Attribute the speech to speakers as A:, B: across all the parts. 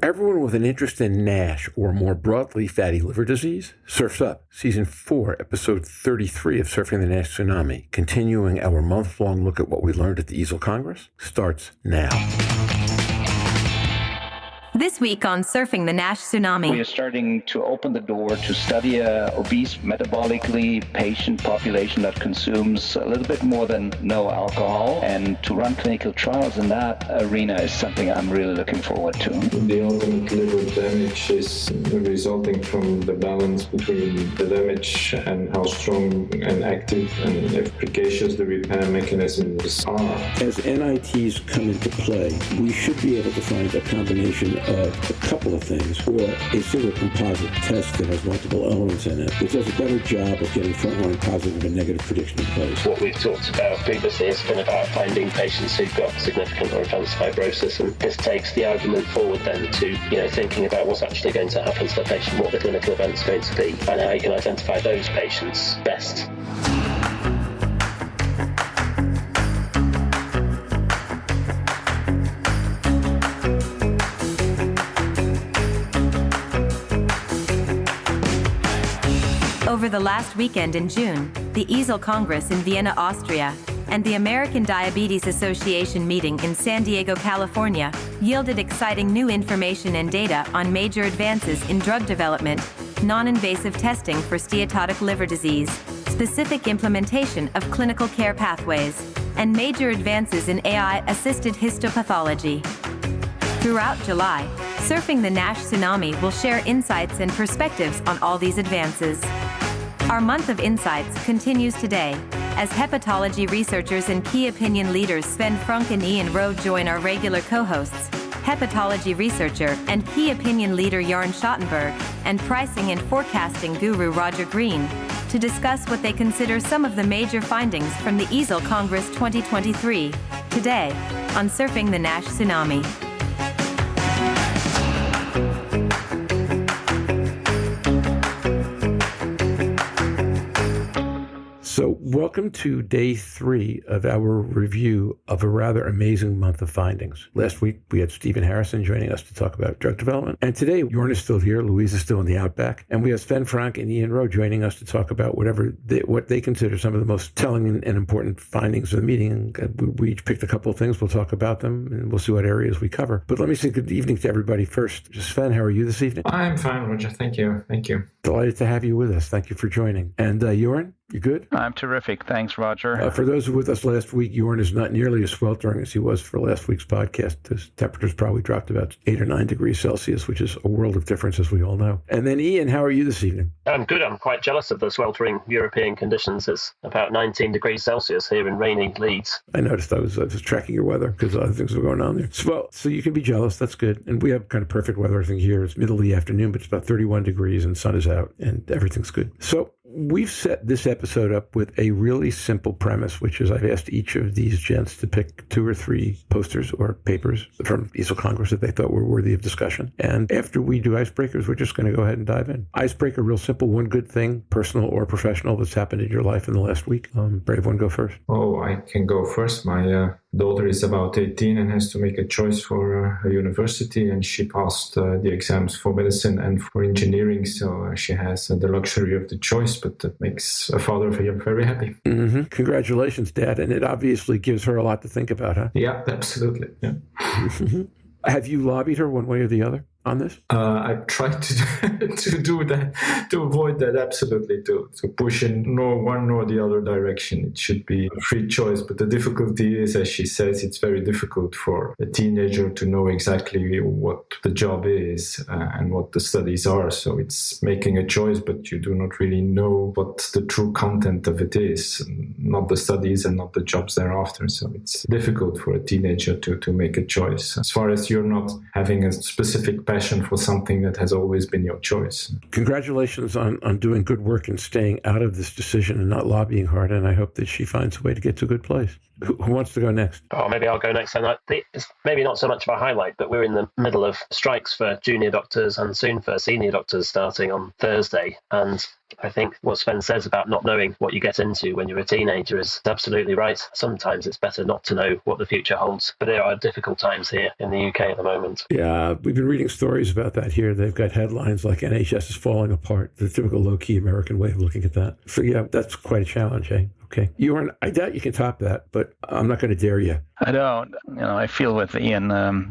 A: everyone with an interest in NASH, or more broadly, fatty liver disease, Surf's Up, Season 4, Episode 33 of Surfing the NASH Tsunami, continuing our month-long look at what we learned at the EASL Congress, starts now.
B: This week on Surfing the NASH Tsunami.
C: We are starting to open the door to study a obese, metabolically patient population that consumes a little bit more than no alcohol, and to run clinical trials in that arena is something I'm really looking forward to.
D: The ultimate liver damage is resulting from the balance between the damage and how strong and active and efficacious the repair mechanisms are.
E: As NITs come into play, we should be able to find a combination of a couple of things, or a single composite test that has multiple elements in it, which does a better job of getting frontline positive and negative prediction in place.
F: What we've talked about previously has been about finding patients who've got significant or advanced fibrosis, and this takes the argument forward then to, thinking about what's actually going to happen to the patient, what the clinical event's going to be, and how you can identify those patients best.
B: Over the last weekend in June, the EASL Congress in Vienna, Austria, and the American Diabetes Association meeting in San Diego, California, yielded exciting new information and data on major advances in drug development, non-invasive testing for steatotic liver disease, specific implementation of clinical care pathways, and major advances in AI-assisted histopathology. Throughout July, Surfing the NASH Tsunami will share insights and perspectives on all these advances. Our month of insights continues today, as hepatology researchers and key opinion leaders Sven Francque and Ian Rowe join our regular co-hosts, hepatology researcher and key opinion leader Jörn Schattenberg, and pricing and forecasting guru Roger Green, to discuss what they consider some of the major findings from the EASL Congress 2023, today, on Surfing the NASH Tsunami.
A: So welcome to day 3 of our review of a rather amazing month of findings. Last week, we had Stephen Harrison joining us to talk about drug development. And today, Jörn is still here, Louise is still in the Outback. And we have Sven Francque and Ian Rowe joining us to talk about what they consider some of the most telling and important findings of the meeting. And we each picked a couple of things. We'll talk about them, and we'll see what areas we cover. But let me say good evening to everybody first. Sven, how are you this evening?
D: I'm fine, Roger. Thank you.
A: Delighted to have you with us. Thank you for joining. And Jörn? You good?
C: I'm terrific. Thanks, Roger.
A: For those who were with us last week, Jörn is not nearly as sweltering as he was for last week's podcast. His temperature's probably dropped about 8 or 9 degrees Celsius, which is a world of difference, as we all know. And then, Ian, how are you this evening?
F: I'm good. I'm quite jealous of the sweltering European conditions. It's about 19 degrees Celsius here in rainy Leeds.
A: I noticed I was tracking your weather because other things were going on there. So you can be jealous. That's good. And we have kind of perfect weather, I think, here. It's middle of the afternoon, but it's about 31 degrees and sun is out and everything's good. So we've set this episode up with a really simple premise, which is I've asked each of these gents to pick 2 or 3 posters or papers from EASL Congress that they thought were worthy of discussion. And after we do icebreakers, we're just going to go ahead and dive in. Icebreaker, real simple, one good thing, personal or professional, that's happened in your life in the last week. Brave one, go first.
D: Oh, I can go first. My daughter is about 18 and has to make a choice for a university, and she passed the exams for medicine and for engineering, so she has the luxury of the choice, but that makes a father very happy.
A: Mm-hmm. Congratulations, Dad, and it obviously gives her a lot to think about, huh?
D: Yeah, absolutely. Yeah.
A: Have you lobbied her one way or the other on this?
D: I've tried to do that, to avoid that, absolutely, to push in nor one nor the other direction. It should be a free choice. But the difficulty is, as she says, it's very difficult for a teenager to know exactly what the job is and what the studies are. So it's making a choice, but you do not really know what the true content of it is, not the studies and not the jobs thereafter. So it's difficult for a teenager to make a choice, as far as you're not having a specific passion for something that has always been your choice.
A: Congratulations on doing good work and staying out of this decision and not lobbying hard, and I hope that she finds a way to get to a good place. Who wants to go next?
F: Oh, maybe I'll go next. And it's maybe not so much of a highlight, but we're in the middle of strikes for junior doctors and soon for senior doctors starting on Thursday. And I think what Sven says about not knowing what you get into when you're a teenager is absolutely right. Sometimes it's better not to know what the future holds, but there are difficult times here in the UK at the moment.
A: Yeah, we've been reading stories about that here. They've got headlines like NHS is falling apart, the typical low-key American way of looking at that. So yeah, that's quite a challenge, eh? Okay. Jörn, I doubt you can top that, but I'm not going to dare you.
G: I don't. I feel with Ian,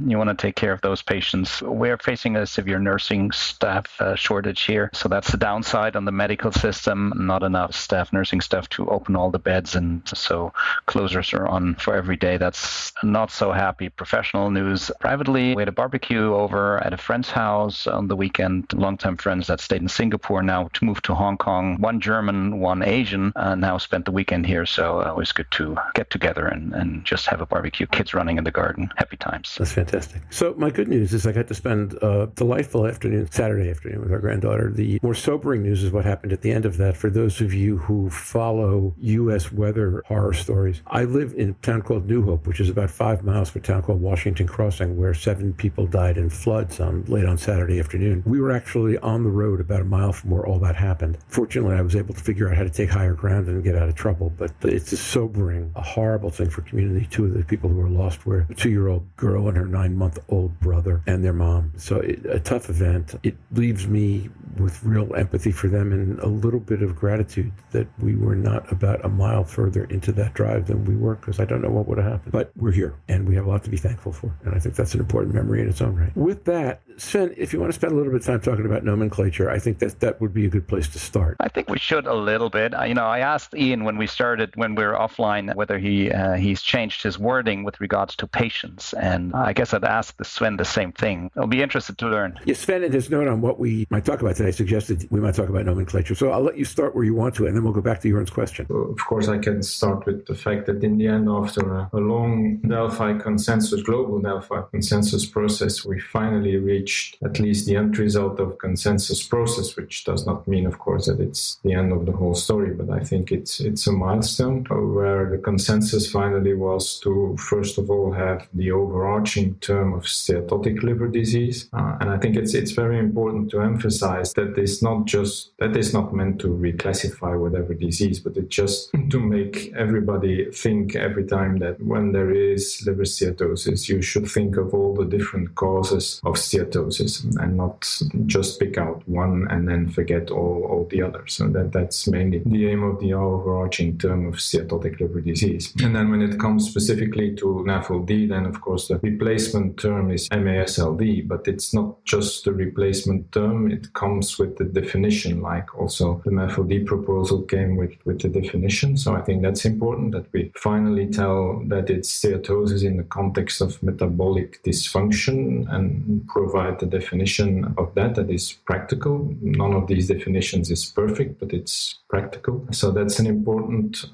G: you want to take care of those patients. We're facing a severe nursing staff shortage here. So that's the downside on the medical system. Not enough nursing staff to open all the beds. And so closures are on for every day. That's not so happy. Professional news. Privately, we had a barbecue over at a friend's house on the weekend. Longtime friends that stayed in Singapore now to move to Hong Kong. One German, one Asian, now spent the weekend here, so it was good to get together and just have a barbecue. Kids running in the garden. Happy times.
A: That's fantastic. So my good news is I got to spend a delightful afternoon, Saturday afternoon, with our granddaughter. The more sobering news is what happened at the end of that. For those of you who follow U.S. weather horror stories, I live in a town called New Hope, which is about 5 miles from a town called Washington Crossing, where 7 people died in floods late on Saturday afternoon. We were actually on the road about a mile from where all that happened. Fortunately, I was able to figure out how to take higher ground and get out of trouble. But it's a sobering, a horrible thing for community. 2 of the people who were lost were a 2-year-old girl and her 9-month-old brother and their mom. So a tough event. It leaves me with real empathy for them and a little bit of gratitude that we were not about a mile further into that drive than we were, because I don't know what would have happened. But we're here, and we have a lot to be thankful for. And I think that's an important memory in its own right. With that, Sven, if you want to spend a little bit of time talking about nomenclature, I think that would be a good place to start.
G: I think we should a little bit. I asked Ian when we were offline, whether he's changed his wording with regards to patients. And I guess I'd ask Sven the same thing. I'll be interested to learn.
A: Yes, Sven, in his note on what we might talk about today, suggested we might talk about nomenclature. So I'll let you start where you want to, and then we'll go back to Jörn's question.
D: Of course, I can start with the fact that in the end, after a long global Delphi consensus process, we finally reached at least the end result of consensus process, which does not mean, of course, that it's the end of the whole story, but I think it's a milestone where the consensus finally was to, first of all, have the overarching term of steatotic liver disease. And I think it's very important to emphasize that it's not meant to reclassify whatever disease, but it's just to make everybody think every time that when there is liver steatosis, you should think of all the different causes of steatosis and not just pick out one and then forget all the others. So that's mainly the aim of the overarching term of steatotic liver disease. And then when it comes specifically to NAFLD, then of course the replacement term is MASLD, but it's not just the replacement term, it comes with the definition, like also the NAFLD proposal came with the definition. So I think that's important that we finally tell that it's steatosis in the context of metabolic dysfunction and provide the definition of that is practical. None of these definitions is perfect, but it's practical. So that's an important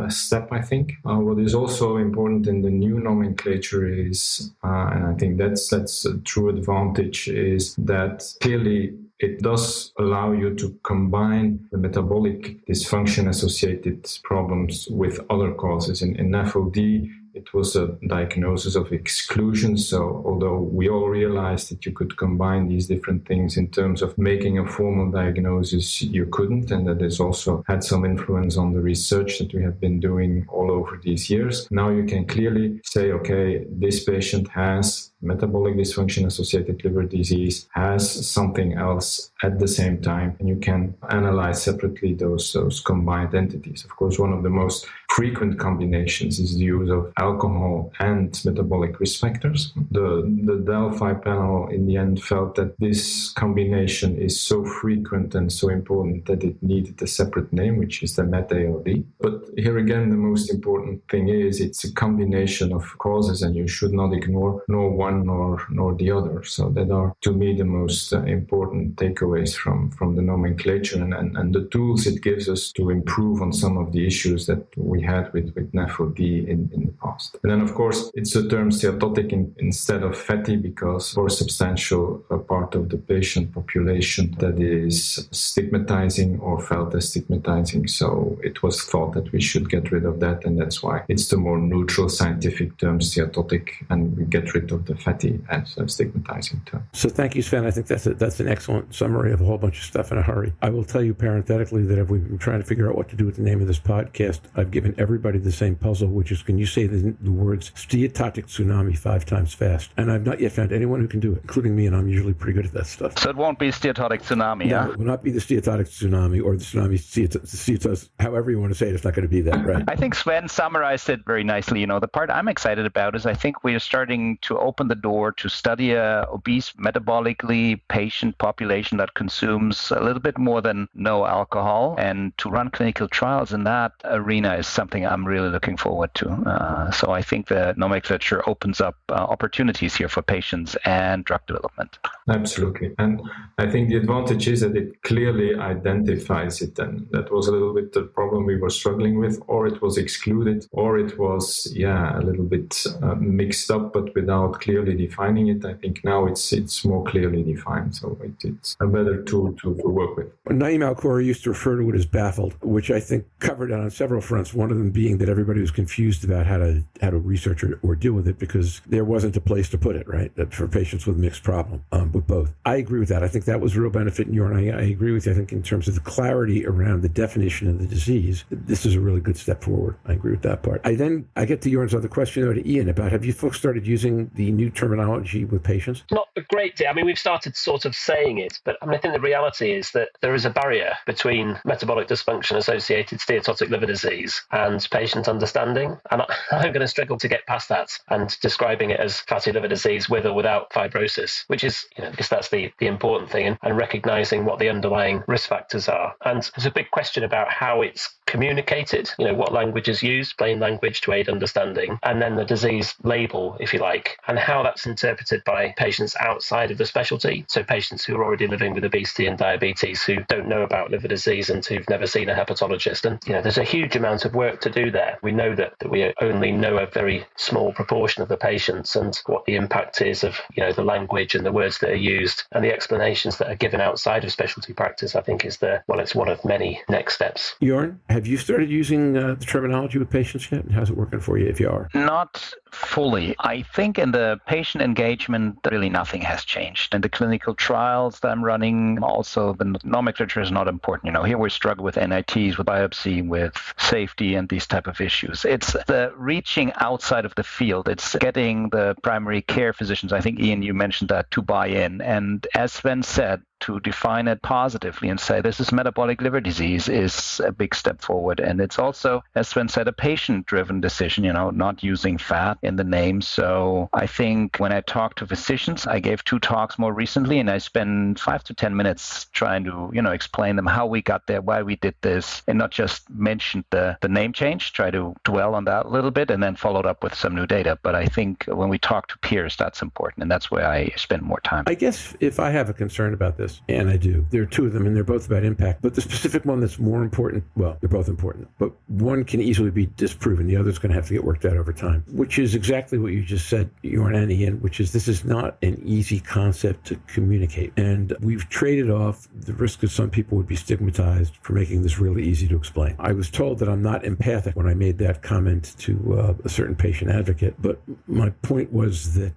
D: step, I think. What is also important in the new nomenclature is, and I think that's a true advantage, is that clearly it does allow you to combine the metabolic dysfunction associated problems with other causes. In NAFLD, it was a diagnosis of exclusion. So although we all realized that you could combine these different things in terms of making a formal diagnosis, you couldn't. And that has also had some influence on the research that we have been doing all over these years. Now you can clearly say, okay, this patient has metabolic dysfunction associated liver disease, has something else at the same time, and you can analyze separately those combined entities. Of course, one of the most frequent combinations is the use of alcohol and metabolic risk factors. The Delphi panel in the end felt that this combination is so frequent and so important that it needed a separate name, which is the MetALD. But here again, the most important thing is it's a combination of causes, and you should not ignore nor one nor the other. So that are, to me, the most important takeaways from the nomenclature and the tools it gives us to improve on some of the issues that we had with NAFLD in the past. And then, of course, it's the term steatotic instead of fatty, because for a substantial part of the patient population that is stigmatizing or felt as stigmatizing. So it was thought that we should get rid of that, and that's why it's the more neutral scientific term steatotic, and we get rid of the fatty as a stigmatizing term.
A: So thank you, Sven. I think that's an excellent summary of a whole bunch of stuff in a hurry. I will tell you parenthetically that if we've been trying to figure out what to do with the name of this podcast, I've given everybody the same puzzle, which is, can you say the words steatotic tsunami 5 times fast? And I've not yet found anyone who can do it, including me, and I'm usually pretty good at that stuff.
G: So it won't be steatotic tsunami,
A: No,
G: huh?
A: it will not be the steatotic tsunami or the tsunami steatos, however you want to say it. It's not going to be that, right?
G: I think Sven summarized it very nicely. You know, the part I'm excited about is I think we are starting to open the door to study a obese, metabolically patient population that consumes a little bit more than no alcohol, and to run clinical trials in that arena is something I'm really looking forward to. So I think the nomenclature opens up opportunities here for patients and drug development.
D: Absolutely. And I think the advantage is that it clearly identifies it, and that was a little bit the problem we were struggling with, or it was excluded, or it was, a little bit mixed up, but without clearly defining it. I think now it's more clearly defined, so it's a better tool to work with.
A: Naim Al-Khoury used to refer to it as baffled, which I think covered it on several fronts, one of them being that everybody was confused about how to research or deal with it because there wasn't a place to put it, right, that for patients with mixed problem, with both. I agree with that. I think that was a real benefit in Jörn. I agree with you. I think in terms of the clarity around the definition of the disease, this is a really good step forward. I agree with that part. I get to Jörn's other question, though, to Ian, about have you folks started using the new terminology with patients?
F: Not a great deal. I mean, we've started sort of saying it, but I think the reality is that there is a barrier between metabolic dysfunction-associated steatotic liver disease and patient understanding. And I'm going to struggle to get past that and describing it as fatty liver disease with or without fibrosis, which is, because that's the important thing, and recognizing what the underlying risk factors are. And there's a big question about how it's communicated, what language is used, plain language to aid understanding, and then the disease label, if you like, and how that's interpreted by patients outside of the specialty. So patients who are already living with obesity and diabetes who don't know about liver disease and who've never seen a hepatologist. And, there's a huge amount of work to do there. We know that we only know a very small proportion of the patients and what the impact is of, the language and the words that are used, and the explanations that are given outside of specialty practice, I think it's one of many next steps.
A: Jörn, have you started using the terminology with patients yet? And how's it working for you if you are?
G: Not fully. I think in the patient engagement, really nothing has changed. In the clinical trials that I'm running, also the nomenclature is not important. Here we struggle with NITs, with biopsy, with safety and these type of issues. It's the reaching outside of the field. It's getting the primary care physicians, I think, Ian, you mentioned that, to buy in. And as Sven said, to define it positively and say this is metabolic liver disease is a big step forward. And it's also, as Sven said, a patient-driven decision, not using fat in the name. So I think when I talk to physicians, I gave 2 talks more recently, and I spend 5 to 10 minutes trying to, explain them how we got there, why we did this, and not just mention the name change, try to dwell on that a little bit, and then followed up with some new data. But I think when we talk to peers, that's important, and that's where I spend more time.
A: I guess if I have a concern about this, and I do, there are 2 of them, and they're both about impact. But the specific one that's more important, well, they're both important, but one can easily be disproven. The other's going to have to get worked out over time, which is exactly what you just said, Jörn and Ian, which is this is not an easy concept to communicate. And we've traded off the risk that some people would be stigmatized for making this really easy to explain. I was told that I'm not empathic when I made that comment to a certain patient advocate, but my point was that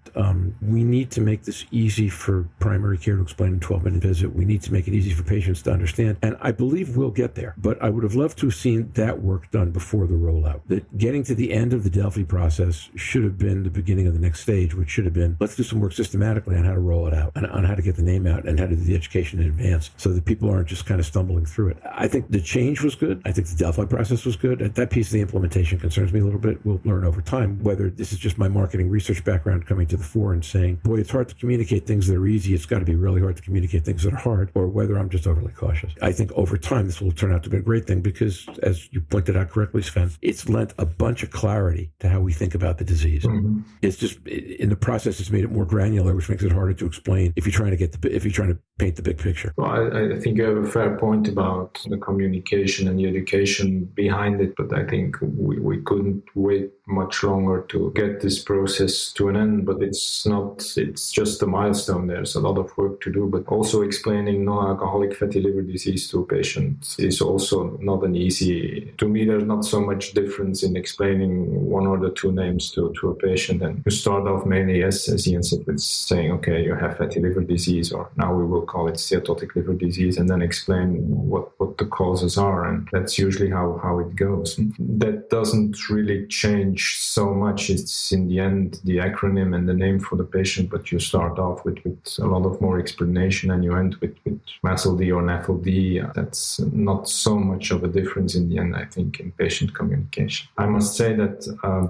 A: we need to make this easy for primary care to explain in a 12-minute visit. We need to make it easy for patients to understand. And I believe we'll get there. But I would have loved to have seen that work done before the rollout. That getting to the end of the Delphi process should have been the beginning of the next stage, which should have been, let's do some work systematically on how to roll it out and on how to get the name out and how to do the education in advance so that people aren't just kind of stumbling through it. I think the change was good. I think the Delphi process was good. That piece of the implementation concerns me a little bit. We'll learn over time whether this is just my marketing research background coming to the fore and saying, boy, it's hard to communicate things that are easy. It's got to be really hard to communicate things that are hard, or whether I'm just overly cautious. I think over time, this will turn out to be a great thing because, as you pointed out correctly, Sven, it's lent a bunch of clarity to how we think about the disease. It's just, in the process, it's made it more granular, which makes it harder to explain if you're trying to paint the big picture.
D: Well, I think you have a fair point about the communication and the education behind it, but I think we couldn't wait much longer to get this process to an end. But it's just a milestone. There's a lot of work to do, but also explaining non-alcoholic fatty liver disease to a patient is also not an easy. To me, there's not so much difference in explaining one or the two names to a patient. And you start off mainly, as Ian said, with saying, okay, you have fatty liver disease, or now we will call it steatotic liver disease, and then explain what the causes are. And that's usually how it goes. That doesn't really change so much. It's in the end the acronym and the name for the patient, but you start off with a lot of more explanation, and you end with MASLD or NAFLD. That's not so much of a difference in the end, I think, in patient communication. I must say that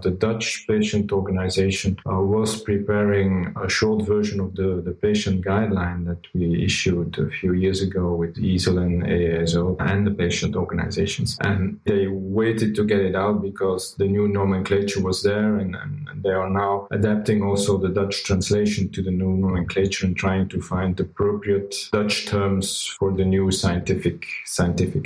D: the Dutch patient organization was preparing a short version of the patient guideline that we issued a few years ago with EASL and EASL and the patient organizations. And they waited to get it out because the new nomenclature was there, and they are now adapting also the Dutch translation to the new nomenclature and trying to find appropriate Dutch terms for the new scientific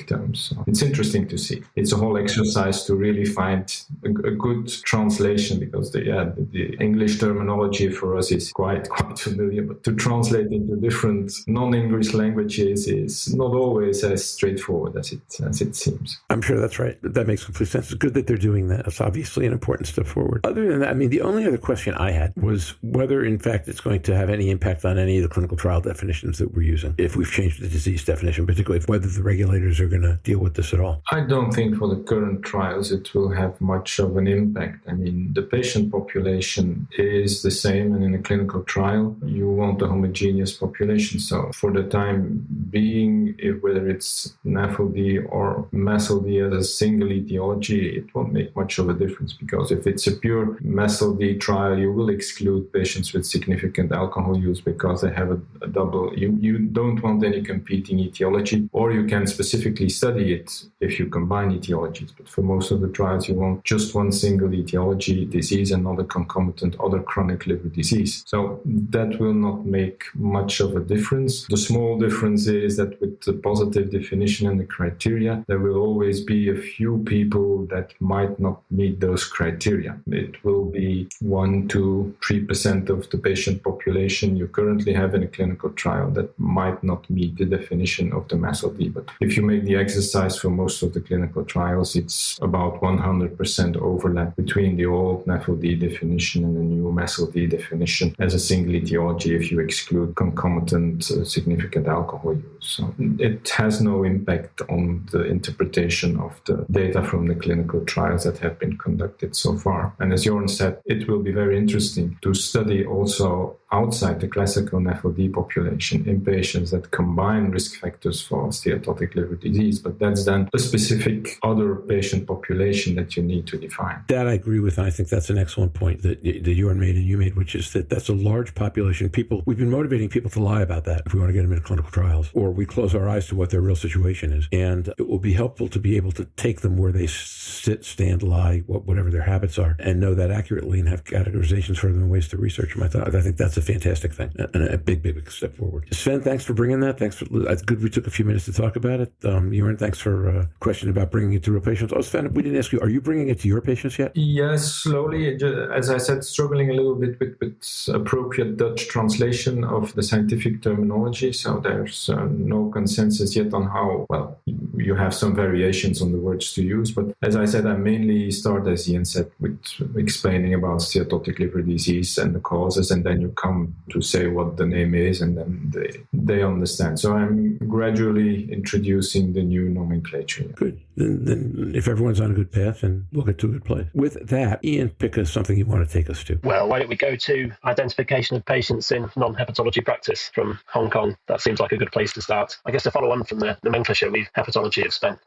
D: terms. So it's interesting to see. It's a whole exercise to really find a good translation, because the English terminology for us is quite familiar, but to translate into different non-English languages is not always as straightforward as it seems.
A: I'm sure that's right. That makes complete sense. It's good that they're doing that. It's obviously an important step forward. Other than that, I mean, the only other question I had was whether, in fact, it's going to have any impact on any of the clinical trial definitions that we're using, if we've changed the disease definition, particularly whether the regulators are going to deal with this at all.
D: I don't think for the current trials it will have much of an impact. I mean, the patient population is the same, and in a clinical trial, you want a homogeneous population. So for the time being, whether it's NAFLD or MASLD as a single etiology, it won't make much of a difference, because if it's a pure MASLD trial, you will exclude patients with significant alcohol use because they have a double. You don't want any competing etiology, or you can specifically study it if you combine etiologies. But for most of the trials, you want just one single etiology disease and not a concomitant other chronic liver disease. So that will not make much of a difference. The small difference is that with the positive definition and the criteria, there will always be a few people that might not meet those criteria. It will be 1 to 3% of the patient population you currently have in a clinical trial that might not meet the definition of the MASLD. But if you make the exercise for most of the clinical trials, it's about 100% overlap between the old NAFLD definition and the new MASLD definition as a single etiology if you exclude concomitant significant alcohol use. So it has no impact on the interpretation of the data from the clinical trials that have been conducted so far. And as Jörn said, it will be very interesting to study also outside the classical NAFLD population in patients that combine risk factors for steatotic liver disease. But that's then a specific other patient population that you need to define.
A: That I agree with, and I think that's an excellent point that Jörn made and you made, which is that that's a large population. We've been motivating people to lie about that if we want to get them into clinical trials, or we close our eyes to what their real situation is. And it will be helpful to be able to take them where they sit, stand, lie, whatever their habits are, and know that accurately and have categorizations for them and ways to research them. I think that's a fantastic thing and a big step forward. Sven, thanks for bringing that. It's good we took a few minutes to talk about it. Jörn, thanks for a question about bringing it to real patients. Oh, Sven, we didn't ask you, are you bringing it to your patients yet?
D: Yes, slowly. As I said, struggling a little bit with appropriate Dutch translation of the scientific terminology. So there's no consensus yet on how, well, you have some variations on the words to use. But as I said, I mainly start, as Ian said, with explaining about steatotic liver disease and the causes, and then you come to say what the name is, and then they understand. So I'm gradually introducing the new nomenclature.
A: Good. Then if everyone's on a good path, and we'll get to a good place. With that, Ian, pick us something you want to take us to.
F: Well, why don't we go to identification of patients in non-hepatology practice from Hong Kong? That seems like a good place to start. I guess to follow on from the nomenclature, hepatology have spent,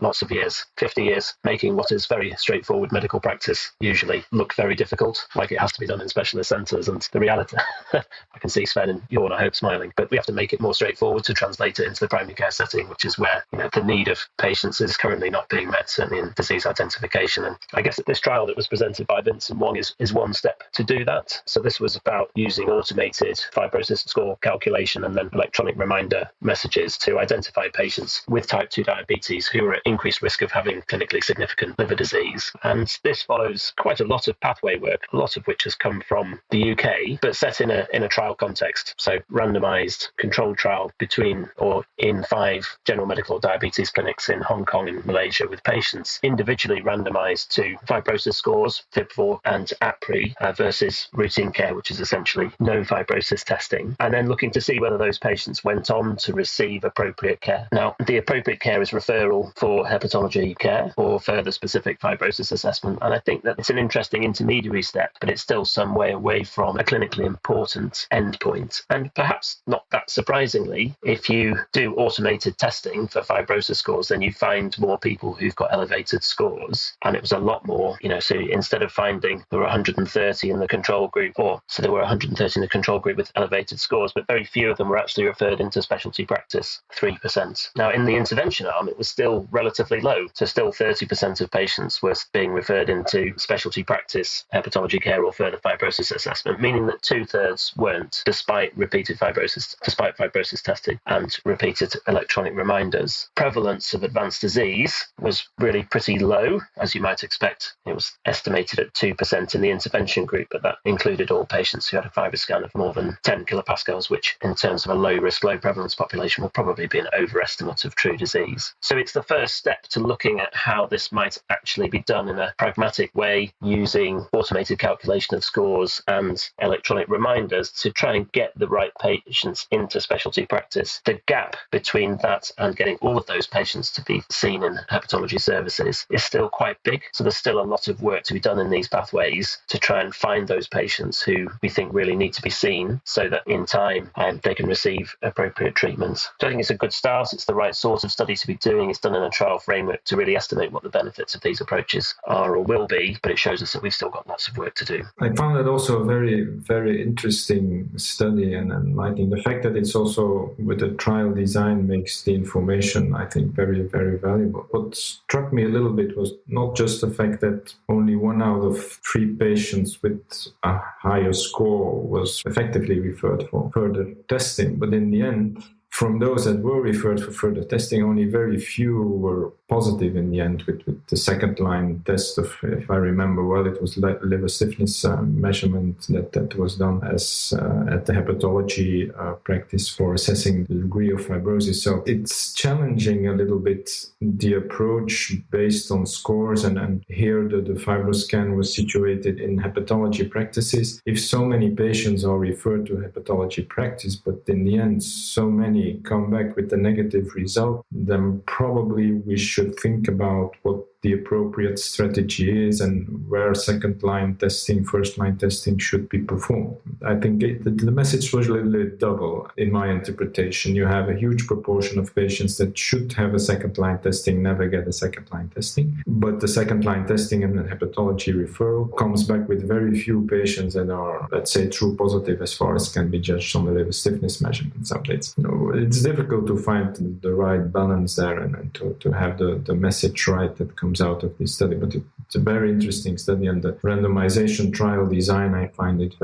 F: lots of years, 50 years, making what is very straightforward medical practice usually look very difficult, like it has to be done in specialist centres. And the reality, I can see Sven and Jörn, I hope, smiling, but we have to make it more straightforward to translate it into the primary care setting, which is where the need of patients is currently not being met, certainly in disease identification. And I guess that this trial that was presented by Vincent Wong is one step to do that. So this was about using automated fibrosis score calculation and then electronic reminder messages to identify patients with type 2 diabetes who are at increased risk of having clinically significant liver disease. And this follows quite a lot of pathway work, a lot of which has come from the UK, but set in a trial context. So randomized controlled trial between or in 5 general medical diabetes clinics in Hong Kong and Malaysia, with patients individually randomized to fibrosis scores, FIB4 and APRI versus routine care, which is essentially no fibrosis testing, and then looking to see whether those patients went on to receive appropriate care. Now, the appropriate care is referral for hepatology care or further specific fibrosis assessment, and I think that it's an interesting intermediary step, but it's still some way away from a clinically important endpoint. And perhaps not that surprisingly, if you do automated testing for fibrosis scores, then you find more people who've got elevated scores, and it was a lot more, so instead of finding there were 130 in the control group, there were 130 in the control group with elevated scores, but very few of them were actually referred into specialty practice, 3%. Now, in the intervention arm, it was still relatively low, so still 30% of patients were being referred into specialty practice, hepatology care or further fibrosis assessment, meaning that 2/3 weren't, despite fibrosis testing and repeated electronic reminders. Prevalence of advanced disease was really pretty low, as you might expect. It was estimated at 2% in the intervention group, but that included all patients who had a FibroScan of more than 10 kilopascals, which in terms of a low risk, low prevalence population will probably be an overestimate of true disease. So it's the first step to looking at how this might actually be done in a pragmatic way, using automated calculation of scores and electronic reminders to try and get the right patients into specialty practice. The gap between that and getting all of those patients to be seen in hepatology services is still quite big. So there's still a lot of work to be done in these pathways to try and find those patients who we think really need to be seen so that in time they can receive appropriate treatments. So I think it's a good start. It's the right sort of study to be doing. It's done in a trial framework to really estimate what the benefits of these approaches are or will be, but it shows us that we've still got lots of work to do.
D: I found that also a very, very interesting study and enlightening. The fact that it's also with the trial design makes the information, I think, very, very valuable. What struck me a little bit was not just the fact that only 1 out of 3 patients with a higher score was effectively referred for further testing, but in the end, from those that were referred for further testing, only very few were positive in the end with the second line test of, if I remember well, it was liver stiffness measurement that was done as at the hepatology practice for assessing the degree of fibrosis. So it's challenging a little bit the approach based on scores, and here the FibroScan was situated in hepatology practices. If so many patients are referred to hepatology practice, but in the end so many come back with a negative result, then probably we should think about what the appropriate strategy is and where second-line testing, first-line testing should be performed. I think the message was a little bit double in my interpretation. You have a huge proportion of patients that should have a second-line testing, never get a second-line testing. But the second-line testing and the hepatology referral comes back with very few patients that are, let's say, true positive as far as can be judged on the liver stiffness measurements updates. It's difficult to find the right balance there and to have the message right that comes out of this study, but it's a very interesting study, and the randomization trial design, I find it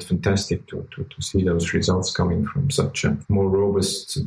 D: fantastic to see those results coming from such a more robust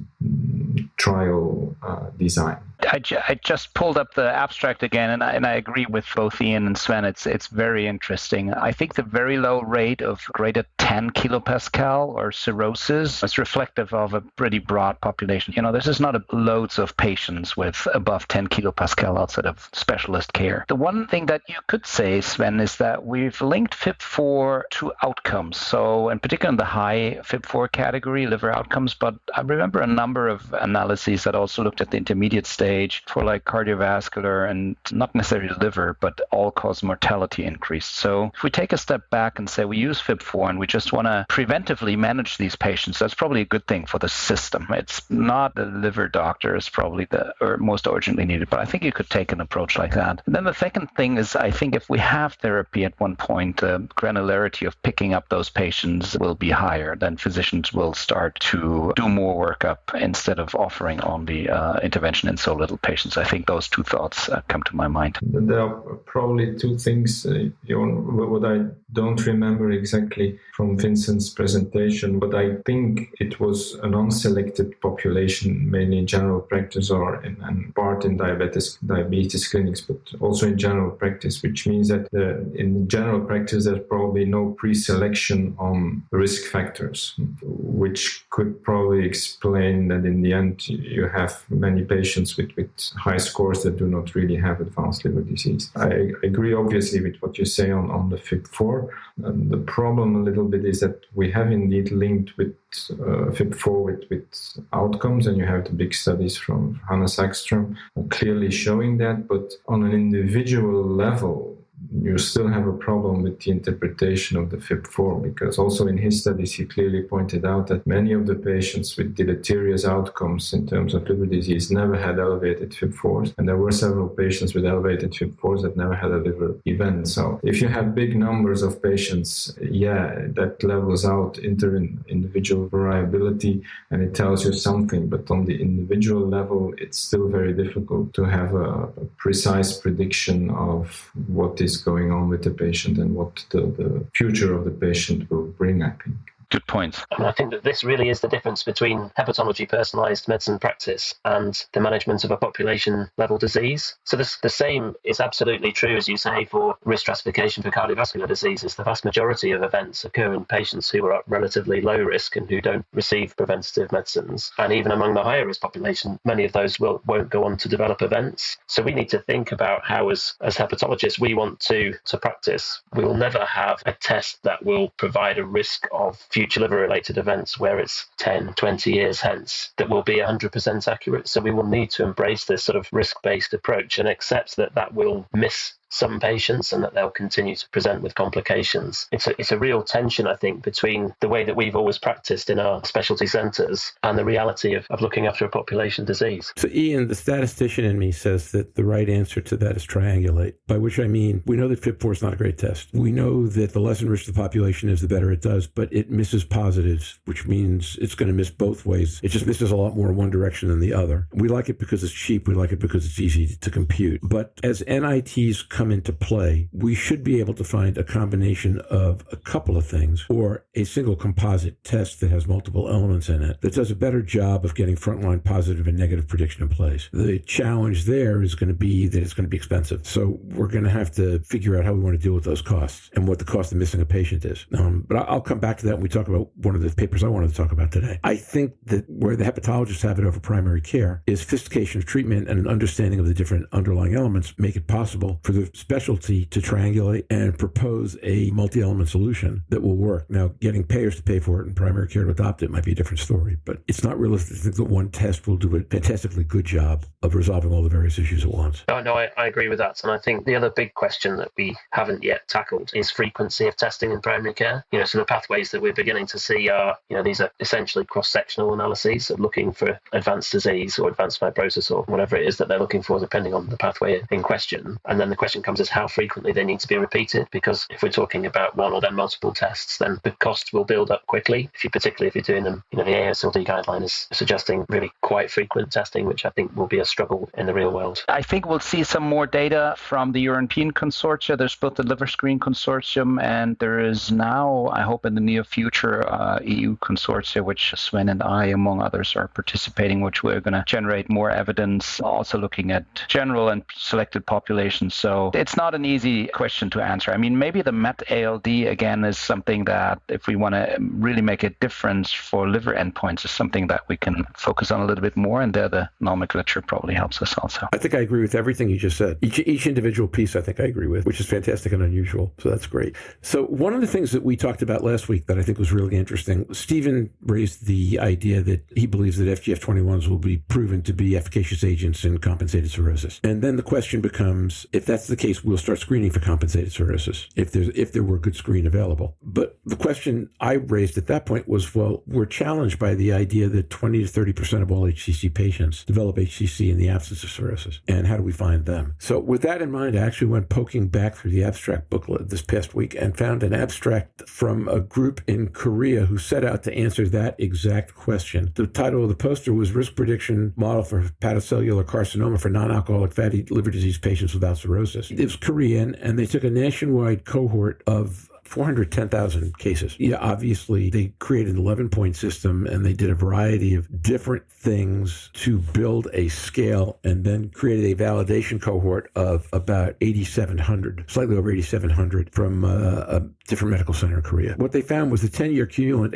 D: trial design.
G: I just pulled up the abstract again, and I agree with both Ian and Sven. It's very interesting. I think the very low rate of greater 10 kilopascal or cirrhosis is reflective of a pretty broad population. This is not loads of patients with above 10 kilopascal outside of specialist care. The one thing that you could say, Sven, is that we've linked FIB4 to outcomes. So in particular in the high FIB4 category, liver outcomes, but I remember a number of analyses that also looked at the intermediate stage stage for like cardiovascular and not necessarily liver, but all-cause mortality increased. So if we take a step back and say we use FIB4 and we just want to preventively manage these patients, that's probably a good thing for the system. It's not the liver doctor is probably the most urgently needed, but I think you could take an approach like that. And then the second thing is, I think if we have therapy at one point, the granularity of picking up those patients will be higher. Then physicians will start to do more workup instead of offering only intervention in so little patients. I think those two thoughts come to my mind.
D: There are probably two things, Jörn, what I don't remember exactly from Vincent's presentation, but I think it was an unselected population, mainly in general practice and part in diabetes clinics, but also in general practice, which means that in general practice there's probably no pre-selection on risk factors, which could probably explain that in the end you have many patients with high scores that do not really have advanced liver disease. I agree obviously with what you say on the FIB4. The problem a little bit is that we have indeed linked with FIB4 with outcomes, and you have the big studies from Hanne Sackström clearly showing that, but on an individual level, you still have a problem with the interpretation of the FIB4, because also in his studies he clearly pointed out that many of the patients with deleterious outcomes in terms of liver disease never had elevated FIB4s, and there were several patients with elevated FIB4s that never had a liver event. So if you have big numbers of patients, that levels out individual variability and it tells you something, but on the individual level it's still very difficult to have a precise prediction of what is going on with the patient and what the future of the patient will bring, I think.
G: Good point.
F: I think that this really is the difference between hepatology personalised medicine practice and the management of a population level disease. So the same is absolutely true, as you say, for risk stratification for cardiovascular diseases. The vast majority of events occur in patients who are at relatively low risk and who don't receive preventative medicines. And even among the higher risk population, many of those won't go on to develop events. So we need to think about how, as hepatologists, we want to practice. We will never have a test that will provide a risk of future liver-related events where it's 10, 20 years hence that will be 100% accurate. So we will need to embrace this sort of risk-based approach and accept that will miss some patients and that they'll continue to present with complications. It's a real tension, I think, between the way that we've always practiced in our specialty centres and the reality of looking after a population disease.
A: So Ian, the statistician in me says that the right answer to that is triangulate, by which I mean we know that FIB4 is not a great test. We know that the less enriched the population is, the better it does, but it misses positives, which means it's going to miss both ways. It just misses a lot more in one direction than the other. We like it because it's cheap. We like it because it's easy to compute. But as NITs come into play, we should be able to find a combination of a couple of things, or a single composite test that has multiple elements in it that does a better job of getting frontline positive and negative prediction in place. The challenge there is going to be that it's going to be expensive. So we're going to have to figure out how we want to deal with those costs and what the cost of missing a patient is. But I'll come back to that when we talk about one of the papers I wanted to talk about today. I think that where the hepatologists have it over primary care is sophistication of treatment and an understanding of the different underlying elements make it possible for the specialty to triangulate and propose a multi-element solution that will work. Now, getting payers to pay for it and primary care to adopt it might be a different story, but it's not realistic to think that one test will do a fantastically good job of resolving all the various issues at once.
F: No, I agree with that. And I think the other big question that we haven't yet tackled is frequency of testing in primary care. So the pathways that we're beginning to see are, these are essentially cross-sectional analyses of looking for advanced disease or advanced fibrosis or whatever it is that they're looking for, depending on the pathway in question. And then the question comes is how frequently they need to be repeated, because if we're talking about one or then multiple tests, then the cost will build up quickly. Particularly if you're doing them, the EASL guideline is suggesting really quite frequent testing, which I think will be a struggle in the real world.
G: I think we'll see some more data from the European consortia. There's both the Liver Screen Consortium and there is now, I hope in the near future, EU consortia, which Sven and I, among others, are participating, which we're going to generate more evidence, also looking at general and selected populations. So So it's not an easy question to answer. I mean, maybe the MET-ALD, again, is something that if we want to really make a difference for liver endpoints is something that we can focus on a little bit more. And there the nomenclature probably helps us also.
A: I think I agree with everything you just said. Each individual piece I think I agree with, which is fantastic and unusual. So that's great. So one of the things that we talked about last week that I think was really interesting, Stephen raised the idea that he believes that FGF21s will be proven to be efficacious agents in compensated cirrhosis. And then the question becomes, if that's the case, we'll start screening for compensated cirrhosis if there were a good screen available. But the question I raised at that point was, well, we're challenged by the idea that 20 to 30% of all HCC patients develop HCC in the absence of cirrhosis. And how do we find them? So with that in mind, I actually went poking back through the abstract booklet this past week and found an abstract from a group in Korea who set out to answer that exact question. The title of the poster was Risk Prediction Model for Hepatocellular Carcinoma for Non-Alcoholic Fatty Liver Disease Patients Without Cirrhosis. It was Korean, and they took a nationwide cohort of 410,000 cases. Yeah, obviously, they created an 11-point system, and they did a variety of different things to build a scale, and then created a validation cohort of about 8,700, slightly over 8,700 from a different medical center in Korea. What they found was the 10-year cumulative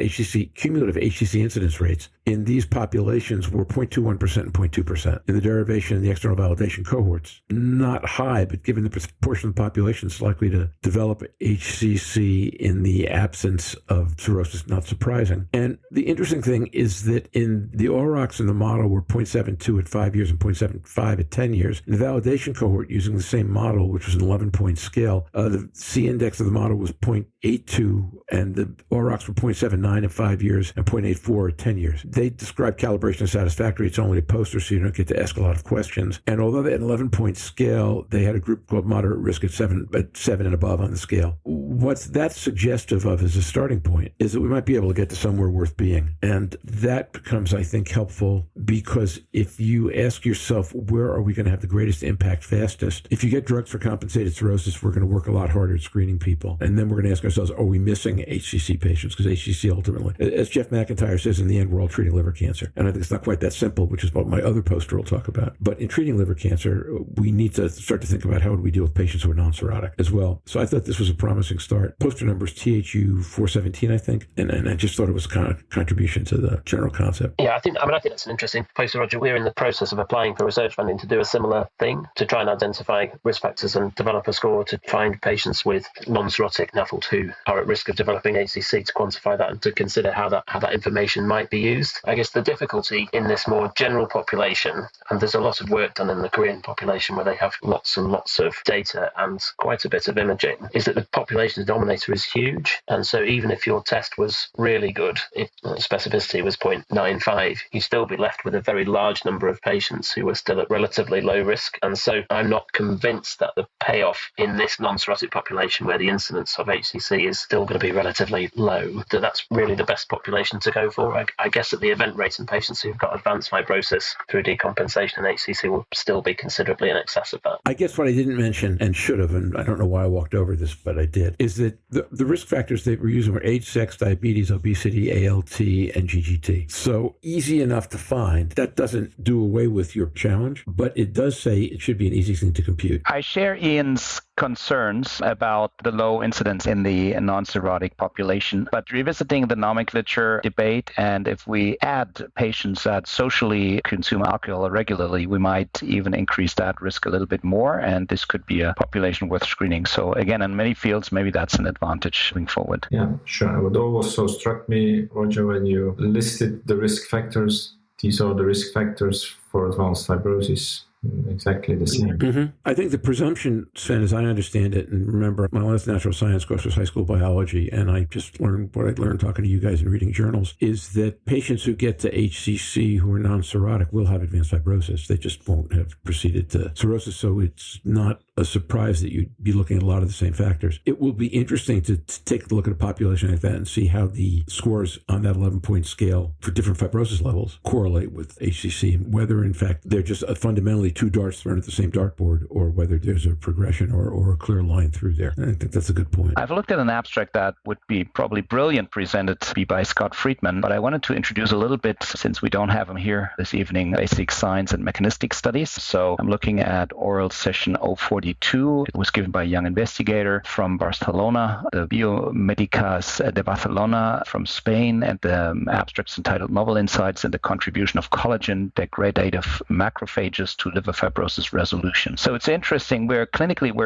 A: HCC incidence rates in these populations were 0.21% and 0.2%. In the derivation and the external validation cohorts, not high, but given the proportion of the population that's likely to develop HCC in the absence of cirrhosis, not surprising. And the interesting thing is that in the OROX in the model were 0.72 at 5 years and 0.75 at 10 years. In the validation cohort using the same model, which was an 11-point scale, the C-index of the model was 0.82 and the OROX were 0.79 at 5 years and 0.84 at 10 years. They describe calibration as satisfactory. It's only a poster, so you don't get to ask a lot of questions. And although they had an 11-point scale, they had a group called moderate risk at 7 and above on the scale. What's that's suggestive of as a starting point is that we might be able to get to somewhere worth being. And that becomes, I think, helpful because if you ask yourself, where are we going to have the greatest impact fastest? If you get drugs for compensated cirrhosis, we're going to work a lot harder at screening people. And then we're going to ask ourselves, are we missing HCC patients? Because HCC ultimately, as Jeff McIntyre says, in the end, we're all treating liver cancer. And I think it's not quite that simple, which is what my other poster will talk about. But in treating liver cancer, we need to start to think about how do we deal with patients who are non-cirrhotic as well. So I thought this was a promising start. Poster number is THU 417, I think. And I just thought it was a kind of contribution to the general concept.
F: Yeah, I think that's an interesting poster, Roger. We're in the process of applying for research funding to do a similar thing, to try and identify risk factors and develop a score to find patients with non-cirrhotic NAFLD who are at risk of developing HCC, to quantify that and to consider how that information might be used. I guess the difficulty in this more general population, and there's a lot of work done in the Korean population where they have lots and lots of data and quite a bit of imaging, is that the population denominator is huge. And so even if your test was really good, if specificity was 0.95, you'd still be left with a very large number of patients who are still at relatively low risk. And so I'm not convinced that the payoff in this non-cirrhotic population, where the incidence of HCC is still going to be relatively low, that's really the best population to go for. I guess that the event rate in patients who've got advanced fibrosis through decompensation and HCC will still be considerably in excess of that.
A: I guess what I didn't mention, and should have, and I don't know why I walked over this, but I did, is that the risk factors they were using were age, sex, diabetes, obesity, ALT, and GGT. So easy enough to find. That doesn't do away with your challenge, but it does say it should be an easy thing to compute.
G: I share Ian's concerns about the low incidence in the non-cirrhotic population, but revisiting the nomenclature debate, and if we add patients that socially consume alcohol regularly, we might even increase that risk a little bit more, and this could be a population worth screening. So again, in many fields, maybe that's an advantage moving forward.
D: Yeah, sure. What also struck me, Roger, when you listed the risk factors, these are the risk factors for advanced fibrosis. Exactly the same.
A: Mm-hmm. I think the presumption, Sven, as I understand it, and remember, my last natural science course was high school biology, and I just learned what I learned talking to you guys and reading journals, is that patients who get to HCC who are non-cirrhotic will have advanced fibrosis. They just won't have proceeded to cirrhosis, so it's not a surprise that you'd be looking at a lot of the same factors. It will be interesting to take a look at a population like that and see how the scores on that 11-point scale for different fibrosis levels correlate with HCC, and whether, in fact, they're just fundamentally two darts thrown at the same dartboard, or whether there's a progression or a clear line through there. And I think that's a good point.
G: I've looked at an abstract that would be probably brilliant presented to be by Scott Friedman, but I wanted to introduce a little bit, since we don't have him here this evening, basic science and mechanistic studies. So I'm looking at oral session 048 1992. It was given by a young investigator from Barcelona, the Biomedicas de Barcelona from Spain, and the abstracts entitled Novel Insights in the Contribution of Collagen Degradative Macrophages to Liver Fibrosis Resolution. So it's interesting. We're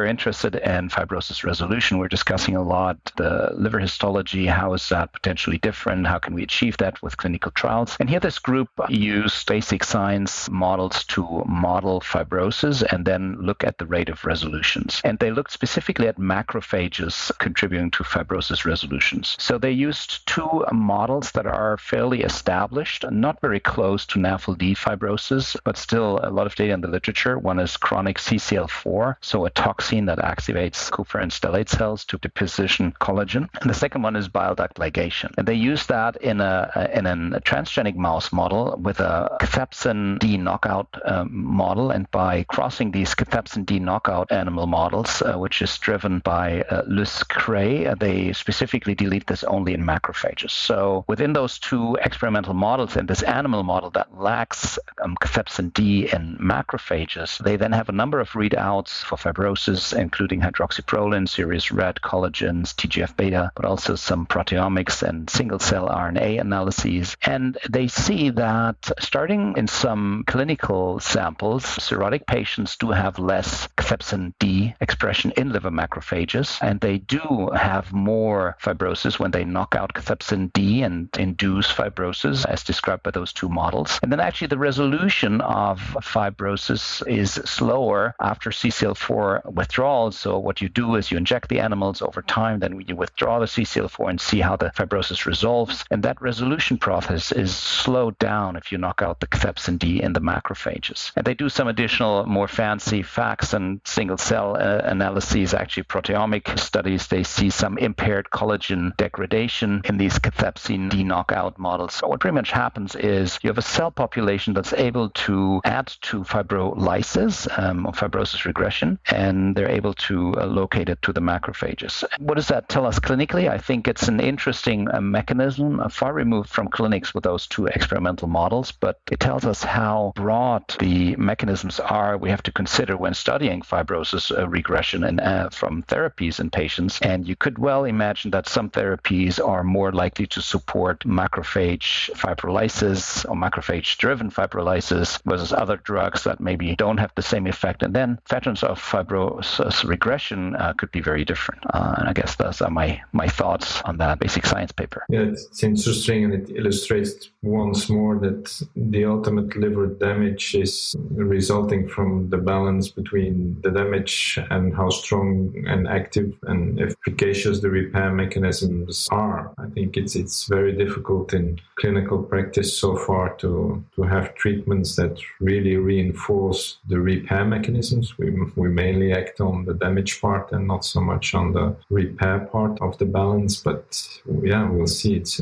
G: interested in fibrosis resolution. We're discussing a lot the liver histology. How is that potentially different? How can we achieve that with clinical trials? And here this group used basic science models to model fibrosis and then look at the rate of resolutions. And they looked specifically at macrophages contributing to fibrosis resolutions. So they used two models that are fairly established, not very close to NAFLD fibrosis, but still a lot of data in the literature. One is chronic CCL4, so a toxin that activates Kupffer and stellate cells to deposition collagen. And the second one is bile duct ligation. And they used that in a transgenic mouse model with a cathepsin D knockout model. And by crossing these cathepsin D knockout animal models, which is driven by Luce Cray, they specifically delete this only in macrophages. So within those two experimental models and this animal model that lacks cathepsin D in macrophages, they then have a number of readouts for fibrosis, including hydroxyproline, serous red, collagens, TGF-beta, but also some proteomics and single-cell RNA analyses. And they see that starting in some clinical samples, cirrhotic patients do have less cathepsin D expression in liver macrophages, and they do have more fibrosis when they knock out cathepsin D and induce fibrosis, as described by those two models. And then actually the resolution of fibrosis is slower after CCL4 withdrawal. So what you do is you inject the animals over time, then you withdraw the CCL4 and see how the fibrosis resolves. And that resolution process is slowed down if you knock out the cathepsin D in the macrophages. And they do some additional more fancy FACS and single cell analyses, actually proteomic studies. They see some impaired collagen degradation in these cathepsin D knockout models. So what pretty much happens is you have a cell population that's able to add to fibrolysis or fibrosis regression, and they're able to locate it to the macrophages. What does that tell us clinically? I think it's an interesting mechanism, far removed from clinics with those two experimental models, but it tells us how broad the mechanisms are we have to consider when studying fibrosis regression and from therapies in patients. And you could well imagine that some therapies are more likely to support macrophage fibrolysis or macrophage-driven fibrolysis versus other drugs that maybe don't have the same effect. And then patterns of fibrosis regression could be very different. And I guess those are my thoughts on that basic science paper.
D: Yeah, it's interesting, and it illustrates once more that the ultimate liver damage is resulting from the balance between the damage and how strong and active and efficacious the repair mechanisms are. I think it's very difficult in clinical practice so far to have treatments that really reinforce the repair mechanisms. We mainly act on the damage part and not so much on the repair part of the balance. But yeah, we'll see. It's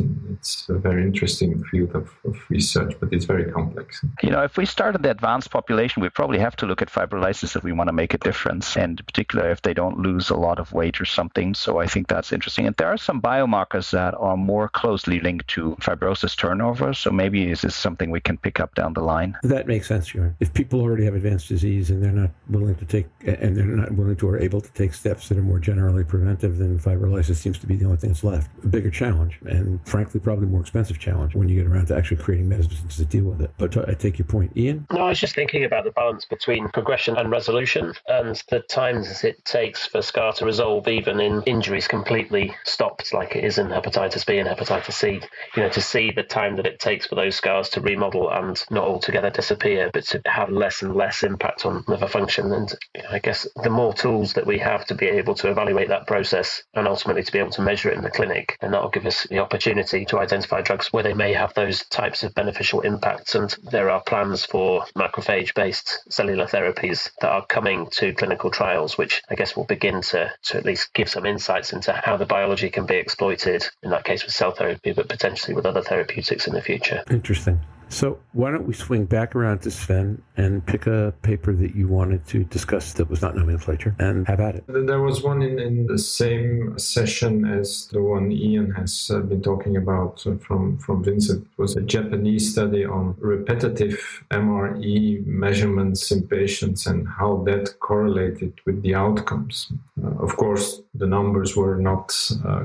D: a very interesting field of research, but it's very complex.
G: If we start in the advanced population, we probably have to look at fibrolysis if we want to make a difference, and in particular if they don't lose a lot of weight or something. So I think that's interesting. And there are some biomarkers that are more closely linked to fibrosis turnover. So maybe this is something we can pick up down the line.
A: That makes sense, Jörn. If people already have advanced disease and they're not willing to or able to take steps that are more generally preventive, then fibrolysis seems to be the only thing that's left. A bigger challenge, and frankly, probably more expensive challenge when you get around to actually creating medicines to deal with it. But I take your point. Ian?
F: No, I was just thinking about the balance between progression and resolution and the times it takes for scar to resolve, even in injuries completely stopped, like it is in hepatitis B and hepatitis C. To see the time that it takes for those scars to remodel and not altogether disappear, but to have less and less impact on liver function. And I guess the more tools that we have to be able to evaluate that process and ultimately to be able to measure it in the clinic, and that will give us the opportunity to identify drugs where they may have those types of beneficial impacts. And there are plans for macrophage-based cellular therapies that are coming to clinical trials, which I guess will begin to at least give some insights into how the biology can be exploited, in that case with cell therapy, but potentially with other therapeutics in the future.
A: Interesting. So why don't we swing back around to Sven and pick a paper that you wanted to discuss that was not nomenclature and have at it.
D: There was one in the same session as the one Ian has been talking about from Vincent. It was a Japanese study on repetitive MRE measurements in patients and how that correlated with the outcomes. Of course, the numbers were not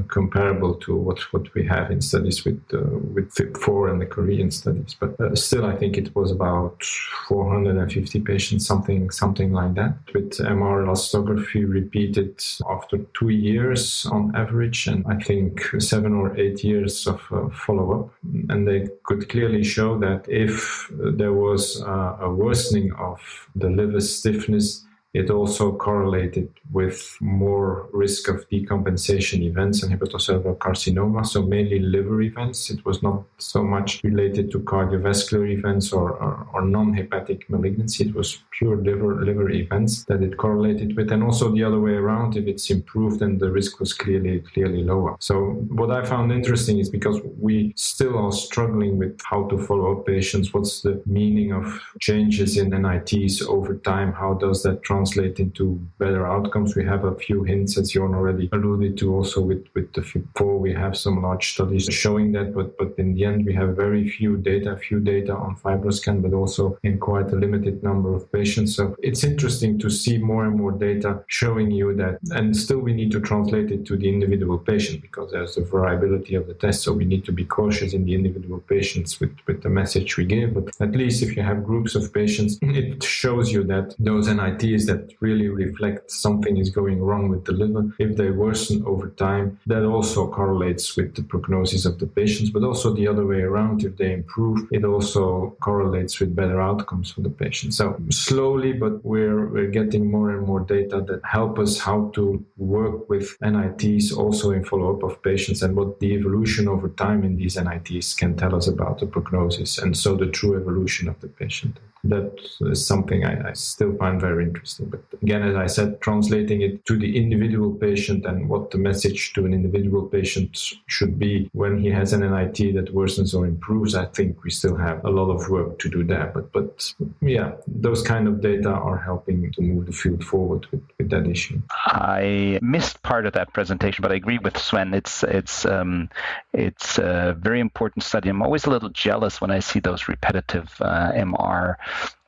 D: comparable to what we have in studies with FIP4 and the Korean studies, but still, I think it was about 450 patients, something like that, with MR elastography repeated after 2 years on average, and I think 7 or 8 years of follow-up. And they could clearly show that if there was a worsening of the liver stiffness, it also correlated with more risk of decompensation events and hepatocellular carcinoma, so mainly liver events. It was not so much related to cardiovascular events or non-hepatic malignancy. It was pure liver events that it correlated with, and also the other way around. If it's improved, then the risk was clearly lower. So what I found interesting is because we still are struggling with how to follow up patients. What's the meaning of changes in NITs over time? How does that translate into better outcomes? We have a few hints, as Jörn already alluded to, also with the FIP4. We have some large studies showing that, but in the end, we have very few data on FibroScan, but also in quite a limited number of patients. So it's interesting to see more and more data showing you that, and still we need to translate it to the individual patient because there's the variability of the test. So we need to be cautious in the individual patients with the message we give. But at least if you have groups of patients, it shows you that those NITs that really reflect something is going wrong with the liver, if they worsen over time, that also correlates with the prognosis of the patients, but also the other way around. If they improve, it also correlates with better outcomes for the patient. So slowly, but we're getting more and more data that help us how to work with NITs also in follow-up of patients and what the evolution over time in these NITs can tell us about the prognosis and so the true evolution of the patient. That is something I still find very interesting. But again, as I said, translating it to the individual patient and what the message to an individual patient should be when he has an NIT that worsens or improves, I think we still have a lot of work to do there. But yeah, those kind of data are helping to move the field forward with that issue.
G: I missed part of that presentation, but I agree with Sven. It's a very important study. I'm always a little jealous when I see those repetitive MR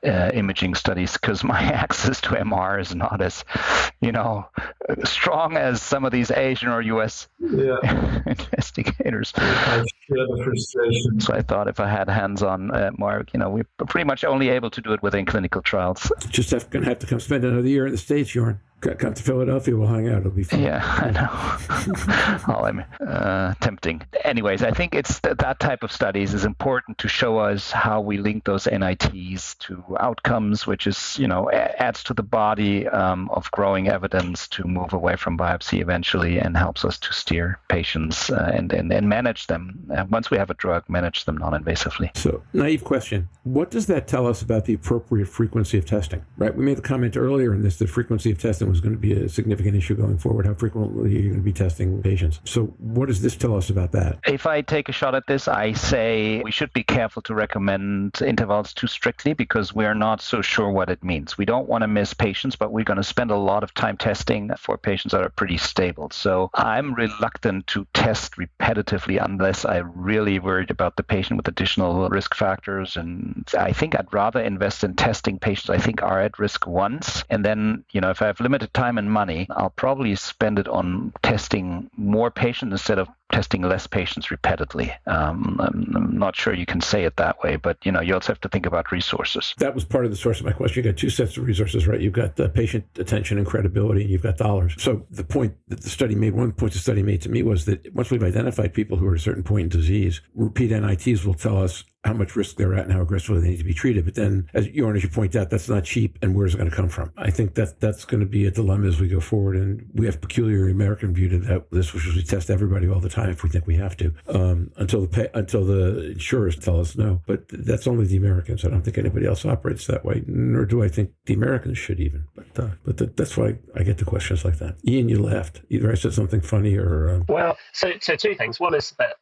G: imaging studies because my access to MR is not as, strong as some of these Asian or US investigators.
D: I share the frustration.
G: So I thought if I had hands-on more, we're pretty much only able to do it within clinical trials.
A: Just going to have to come spend another year in the States, Jörn. Come to Philadelphia, we'll hang out. It'll be fun.
G: Yeah, I know. Tempting. Anyways, I think it's that type of studies is important to show us how we link those NITs to outcomes, which is, adds to the body of growing evidence to move away from biopsy eventually and helps us to steer patients and manage them. Once we have a drug, manage them non-invasively.
A: So, naive question. What does that tell us about the appropriate frequency of testing? Right? We made the comment earlier in this, the frequency of testing was going to be a significant issue going forward. How frequently are you going to be testing patients? So what does this tell us about that?
G: If I take a shot at this, I say we should be careful to recommend intervals too strictly because we're not so sure what it means. We don't want to miss patients, but we're going to spend a lot of time testing for patients that are pretty stable. So I'm reluctant to test repetitively unless I'm really worried about the patient with additional risk factors. And I think I'd rather invest in testing patients I think are at risk once. And then, if I have limited time and money, I'll probably spend it on testing more patients instead of testing less patients repeatedly. I'm not sure you can say it that way, but you also have to think about resources.
A: That was part of the source of my question. You got two sets of resources, right? You've got patient attention and credibility, and you've got dollars. So the point that the study made, one point the study made to me was that once we've identified people who are at a certain point in disease, repeat NITs will tell us how much risk they're at and how aggressively they need to be treated. But then, as you point out, that's not cheap, and where's it going to come from? I think that's going to be a dilemma as we go forward, and we have a peculiar American view to that, which is we test everybody all the time. time if we think we have to, until the insurers tell us no. But that's only the Americans. I don't think anybody else operates that way, nor do I think the Americans should even. But that's why I get to questions like that. Ian, you laughed. Either I said something funny or...
F: Well, so two things. One is that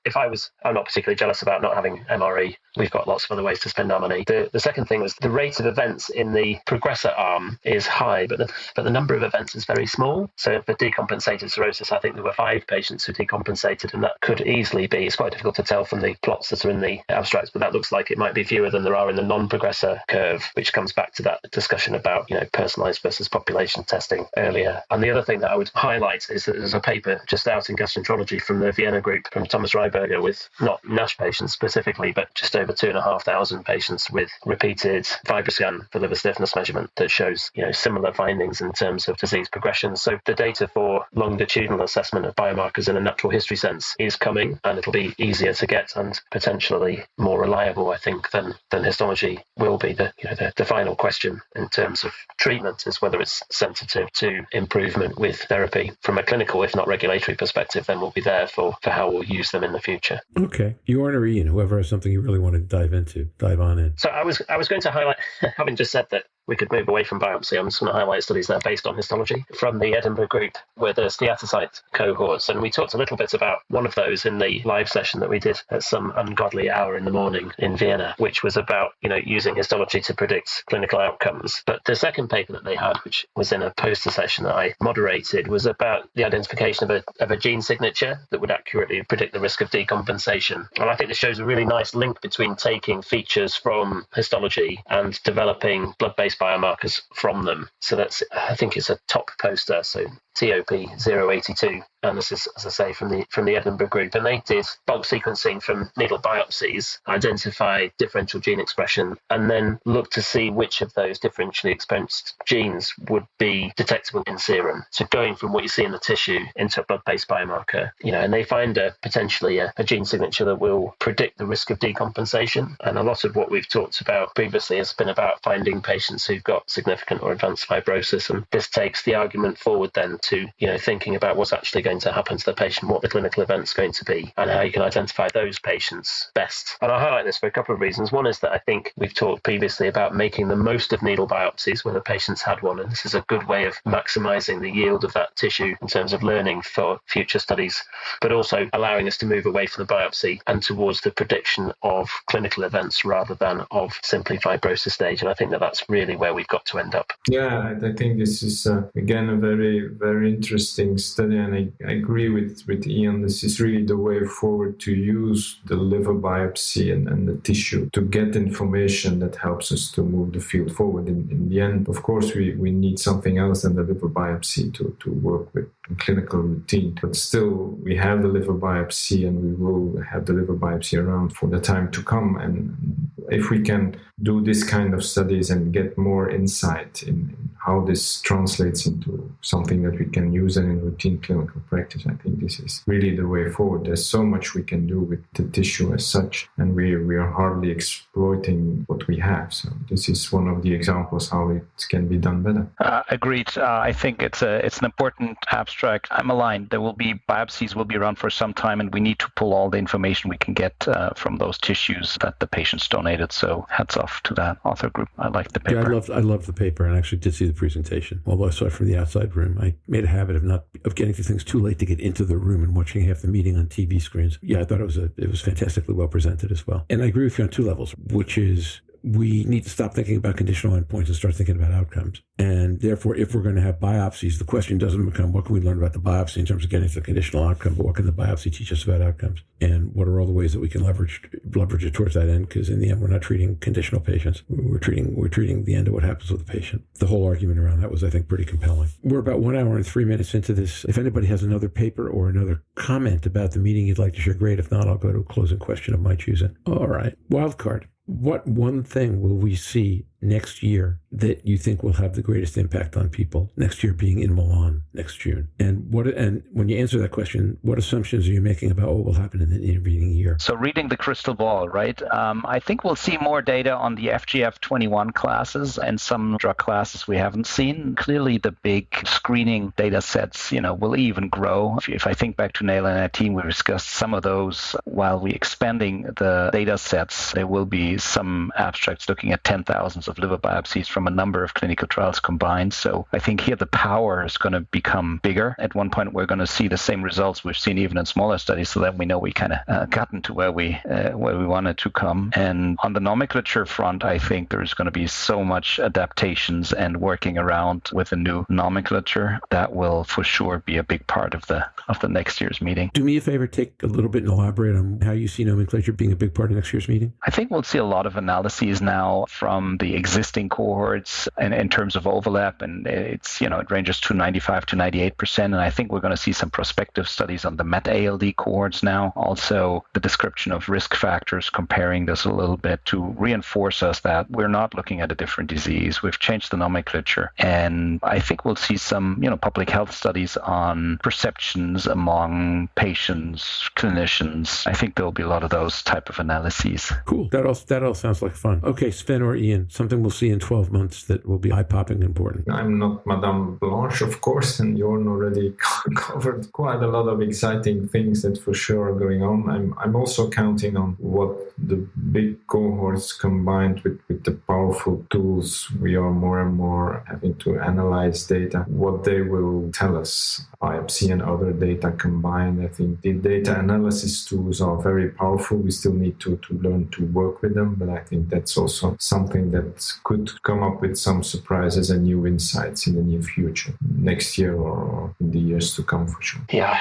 F: I'm not particularly jealous about not having MRE. We've got lots of other ways to spend our money. The second thing was the rate of events in the progressor arm is high, but the number of events is very small. So for decompensated cirrhosis, I think there were 5 patients who decompensated, and that could easily be, it's quite difficult to tell from the plots that are in the abstracts, but that looks like it might be fewer than there are in the non-progressor curve, which comes back to that discussion about, personalized versus population testing earlier. And the other thing that I would highlight is that there's a paper just out in gastroenterology from the Vienna group, from Thomas Reiberger, with not NASH patients specifically, but just over 2,500 patients with repeated FibroScan for liver stiffness measurement that shows, similar findings in terms of disease progression. So the data for longitudinal assessment of biomarkers in a natural history sense is coming, and it'll be easier to get and potentially more reliable, I think, than histology will be. The final question in terms of treatment is whether it's sensitive to improvement with therapy. From a clinical, if not regulatory perspective, then we'll be there for how we'll use them in the future.
A: Okay. Jörn or Ian, whoever has something you really want to dive on in.
F: So I was going to highlight, having just said that we could move away from biopsy, I'm just going to highlight studies that are based on histology from the Edinburgh group with the steatocyte cohorts. And we talked a little bit about one of those in the live session that we did at some ungodly hour in the morning in Vienna, which was about, using histology to predict clinical outcomes. But the second paper that they had, which was in a poster session that I moderated, was about the identification of a gene signature that would accurately predict the risk of decompensation. And I think this shows a really nice link between taking features from histology and developing blood-based biomarkers from them. So I think it's a top poster, so TOP 082, and this is, as I say, from the Edinburgh group, and they did bulk sequencing from needle biopsies, identified differential gene expression, and then looked to see which of those differentially expressed genes would be detectable in serum. So going from what you see in the tissue into a blood-based biomarker, and they find potentially a gene signature that will predict the risk of decompensation. And a lot of what we've talked about previously has been about finding patients who've got significant or advanced fibrosis, and this takes the argument forward then to thinking about what's actually going to happen to the patient, what the clinical event's going to be, and how you can identify those patients best. And I highlight this for a couple of reasons. One is that I think we've talked previously about making the most of needle biopsies when the patient's had one, and this is a good way of maximizing the yield of that tissue in terms of learning for future studies, but also allowing us to move away from the biopsy and towards the prediction of clinical events rather than of simply fibrosis stage. And I think that's really where we've got to end up.
D: Yeah, I think this is again a very, very interesting study, and I agree with Ian. This is really the way forward to use the liver biopsy and the tissue to get information that helps us to move the field forward. In the end, of course, we need something else than the liver biopsy to work with in clinical routine. But still, we have the liver biopsy, and we will have the liver biopsy around for the time to come. And if we can do this kind of studies and get more insight in how this translates into something that we can use in routine clinical practice, I think this is really the way forward. There's so much we can do with the tissue as such, and we are hardly exploiting what we have. So this is one of the examples how it can be done better.
G: Agreed. I think it's an important abstract. I'm aligned. Biopsies will be around for some time, and we need to pull all the information we can get from those tissues that the patients donated. So hats off to that author group. I like the paper.
A: Yeah, I loved the paper, and actually did see the presentation. Although I saw it from the outside room, I made a habit of getting to things too late to get into the room and watching half the meeting on TV screens. Yeah, I thought it was fantastically well presented as well. And I agree with you on 2 levels, which is we need to stop thinking about conditional endpoints and start thinking about outcomes. And therefore, if we're going to have biopsies, the question doesn't become what can we learn about the biopsy in terms of getting to the conditional outcome, but what can the biopsy teach us about outcomes? And what are all the ways that we can leverage it towards that end? Because in the end, we're not treating conditional patients. We're treating the end of what happens with the patient. The whole argument around that was, I think, pretty compelling. We're about 1 hour and 3 minutes into this. If anybody has another paper or another comment about the meeting you'd like to share, great. If not, I'll go to a closing question of my choosing. All right. Wild card. What one thing will we see next year that you think will have the greatest impact on people next year being in Milan next June? And when you answer that question, what assumptions are you making about what will happen in the intervening year?
G: So reading the crystal ball, right? I think we'll see more data on the FGF21 classes and some drug classes we haven't seen. Clearly, the big screening data sets, will even grow. If I think back to Nail and our team, we discussed some of those while we expanding the data sets. There will be some abstracts looking at 10,000s of liver biopsies from a number of clinical trials combined. So I think here the power is going to become bigger. At one point, we're going to see the same results we've seen even in smaller studies, so that we know we kind of gotten to where we wanted to come. And on the nomenclature front, I think there's going to be so much adaptations and working around with a new nomenclature that will for sure be a big part of the next year's meeting.
A: Do me a favor, take a little bit and elaborate on how you see nomenclature being a big part of next year's meeting.
G: I think we'll see a lot of analyses now from the existing cohorts and in terms of overlap, and it's it ranges to 95 to 98%. And I think we're going to see some prospective studies on the meta-ALD cohorts now. Also, the description of risk factors, comparing this a little bit to reinforce us that we're not looking at a different disease. We've changed the nomenclature, and I think we'll see some public health studies on perceptions among patients, clinicians. I think there will be a lot of those type of analyses.
A: Cool. That all sounds like fun. Okay, Sven or Ian, something we'll see in 12 months that will be eye-popping important.
D: I'm not Madame Blanche, of course, and Jörn already covered quite a lot of exciting things that for sure are going on. I'm also counting on what the big cohorts combined with the powerful tools we are more and more having to analyze data, what they will tell us. Biopsy and other data combined, I think the data analysis tools are very powerful. We still need to learn to work with them, but I think that's also something that could come up with some surprises and new insights in the near future, next year or in the years to come for sure.
F: Yeah,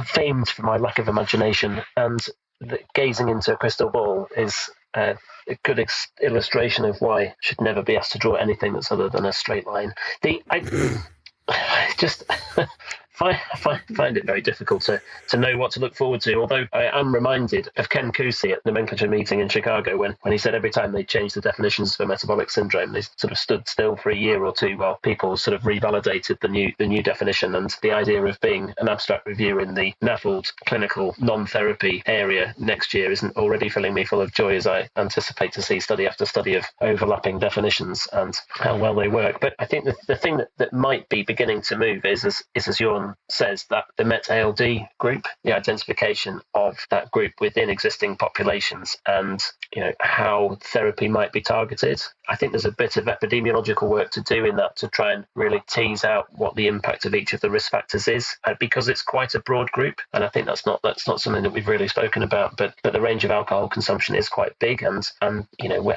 F: famed for my lack of imagination, and gazing into a crystal ball is a good illustration of why I should never be asked to draw anything that's other than a straight line. I just find it very difficult to know what to look forward to, although I am reminded of Ken Kusi at the Nomenclature meeting in Chicago when he said every time they changed the definitions for metabolic syndrome, they sort of stood still for a year or two while people sort of revalidated the new definition. And the idea of being an abstract review in the NAFLD clinical non-therapy area next year isn't already filling me full of joy as I anticipate to see study after study of overlapping definitions and how well they work. But I think the thing that might be beginning to move is as Jörn says, that the meta-ALD group, the identification of that group within existing populations and how therapy might be targeted. I think there's a bit of epidemiological work to do in that to try and really tease out what the impact of each of the risk factors is, because it's quite a broad group, and I think that's not something that we've really spoken about. But the range of alcohol consumption is quite big, and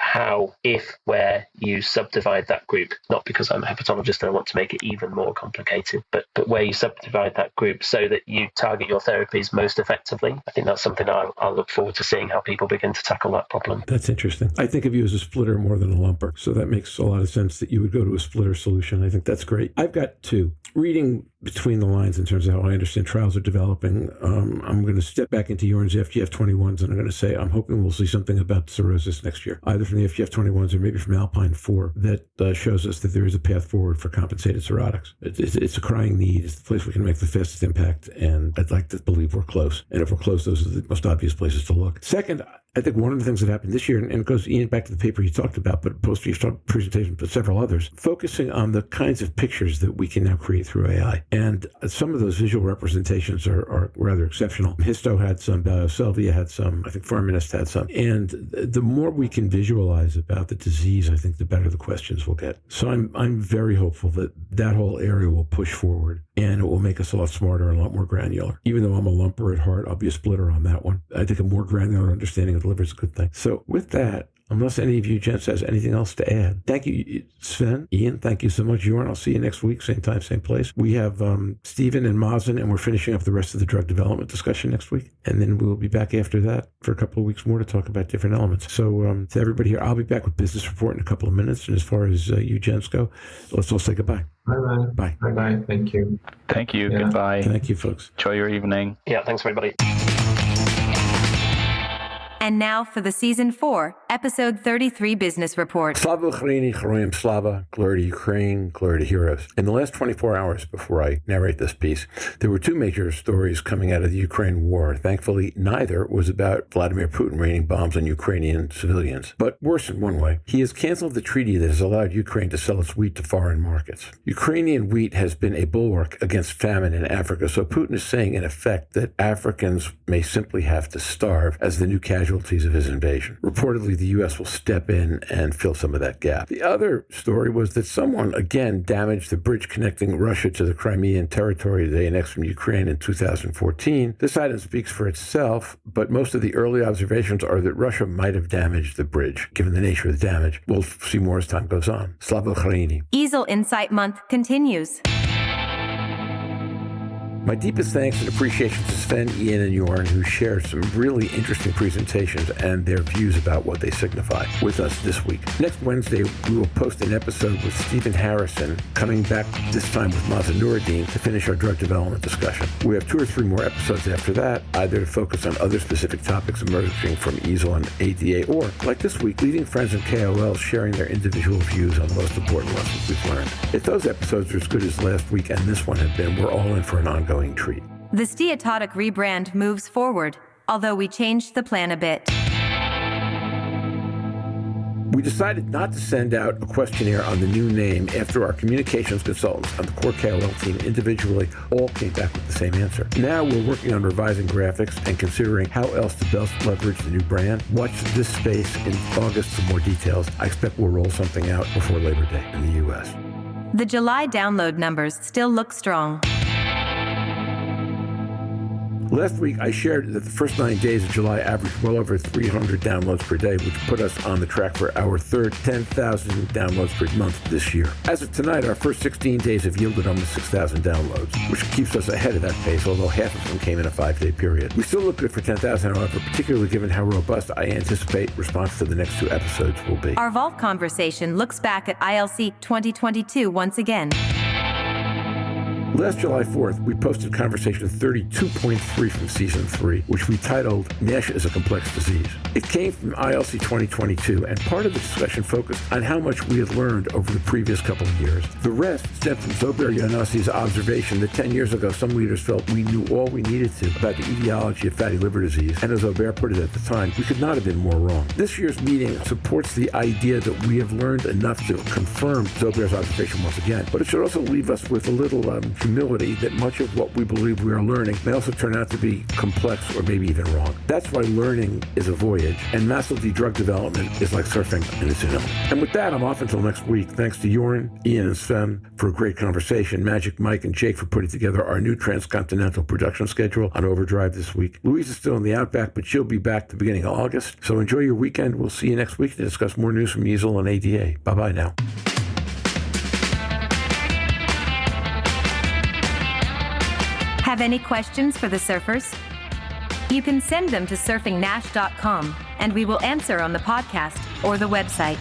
F: how, if, where you subdivide that group, not because I'm a hepatologist and I want to make it even more complicated, but where you subdivide that group so that you target your therapies most effectively. I think that's something I'll look forward to seeing how people begin to tackle that problem.
A: That's interesting. I think of you as a splitter more than a lumper, so that makes a lot of sense that you would go to a splitter solution. I think that's great. I've got two. Reading between the lines in terms of how I understand trials are developing, I'm going to step back into Jörn's FGF21s, and I'm going to say I'm hoping we'll see something about cirrhosis next year, either from the FGF21s or maybe from Alpine 4, that shows us that there is a path forward for compensated cirrhotics. It's a crying need. It's the place we can make the fastest impact, and I'd like to believe we're close. And if we're close, those are the most obvious places to look. Second, I think one of the things that happened this year, and it goes, Ian, back to the paper you talked about, but post your presentation, but several others, focusing on the kinds of pictures that we can now create through AI. And some of those visual representations are rather exceptional. Histo had some, Selvia had some, I think Pharminist had some. And the more we can visualize about the disease, I think the better the questions we'll get. So I'm very hopeful that whole area will push forward, and it will make us a lot smarter and a lot more granular. Even though I'm a lumper at heart, I'll be a splitter on that one. I think a more granular understanding of the liver is a good thing. So with that, unless any of you gents has anything else to add, thank you, Sven, Ian, thank you so much. Jörn, I'll see you next week, same time, same place. We have Stephen and Mazen, and we're finishing up the rest of the drug development discussion next week. And then we'll be back after that for a couple of weeks more to talk about different elements. So to everybody here, I'll be back with Business Report in a couple of minutes. And as far as you gents go, let's all say goodbye.
D: Bye-bye.
A: Bye.
D: Bye-bye. Thank you.
G: Thank you.
D: Yeah.
G: Goodbye.
A: Thank you, folks.
G: Enjoy your evening.
F: Yeah, thanks everybody.
B: And now for the Season 4, Episode 33 Business Report.
A: Slava Ukraini, Heroyam Slava, glory to Ukraine, glory to heroes. In the last 24 hours before I narrate this piece, there were two major stories coming out of the Ukraine war. Thankfully, neither was about Vladimir Putin raining bombs on Ukrainian civilians. But worse in one way, he has canceled the treaty that has allowed Ukraine to sell its wheat to foreign markets. Ukrainian wheat has been a bulwark against famine in Africa, so Putin is saying in effect that Africans may simply have to starve as the new casualties of his invasion. Reportedly, the U.S. will step in and fill some of that gap. The other story was that someone again damaged the bridge connecting Russia to the Crimean territory they annexed from Ukraine in 2014. This item speaks for itself, but most of the early observations are that Russia might have damaged the bridge, given the nature of the damage. We'll see more as time goes on. Slava Ukraini.
B: EASL Insight Month continues.
A: My deepest thanks and appreciation to Sven, Ian, and Jörn, who shared some really interesting presentations and their views about what they signify with us this week. Next Wednesday, we will post an episode with Stephen Harrison, coming back this time with Maza Noureddin to finish our drug development discussion. We have 2 or 3 more episodes after that, either to focus on other specific topics emerging from EASL and ADA, or, like this week, leading friends and KOLs sharing their individual views on the most important lessons we've learned. If those episodes are as good as last week and this one have been, we're all in for an ongoing treat.
B: The Steatotic rebrand moves forward, although we changed the plan a bit.
A: We decided not to send out a questionnaire on the new name after our communications consultants on the core KOL team individually all came back with the same answer. Now we're working on revising graphics and considering how else to best leverage the new brand. Watch this space in August for more details. I expect we'll roll something out before Labor Day in the U.S.
B: The July download numbers still look strong.
A: Last week, I shared that the first 9 days of July averaged well over 300 downloads per day, which put us on the track for our third 10,000 downloads per month this year. As of tonight, our first 16 days have yielded almost 6,000 downloads, which keeps us ahead of that pace, although half of them came in a 5-day period. We still look good for 10,000, however, particularly given how robust I anticipate response to the next 2 episodes will be.
B: Our Vault conversation looks back at ILC 2022 once again.
A: Last July 4th, we posted conversation 32.3 from Season 3, which we titled NASH is a Complex Disease. It came from ILC 2022, and part of the discussion focused on how much we had learned over the previous couple of years. The rest stemmed from Zobair Yonassi's observation that 10 years ago, some leaders felt we knew all we needed to about the etiology of fatty liver disease, and as Zobair put it at the time, we could not have been more wrong. This year's meeting supports the idea that we have learned enough to confirm Zobair's observation once again, but it should also leave us with a little humility that much of what we believe we are learning may also turn out to be complex or maybe even wrong. That's why learning is a voyage, and NAFLD drug development is like surfing and it's a hill. And with that, I'm off until next week. Thanks to Jörn, Ian, and Sven for a great conversation, Magic Mike and Jake for putting together our new transcontinental production schedule on Overdrive this week. Louise is still in the Outback, but she'll be back the beginning of August. So enjoy your weekend. We'll see you next week to discuss more news from EASL and ADA. Bye-bye now.
B: Have any questions for the surfers? You can send them to surfingnash.com, and we will answer on the podcast or the website.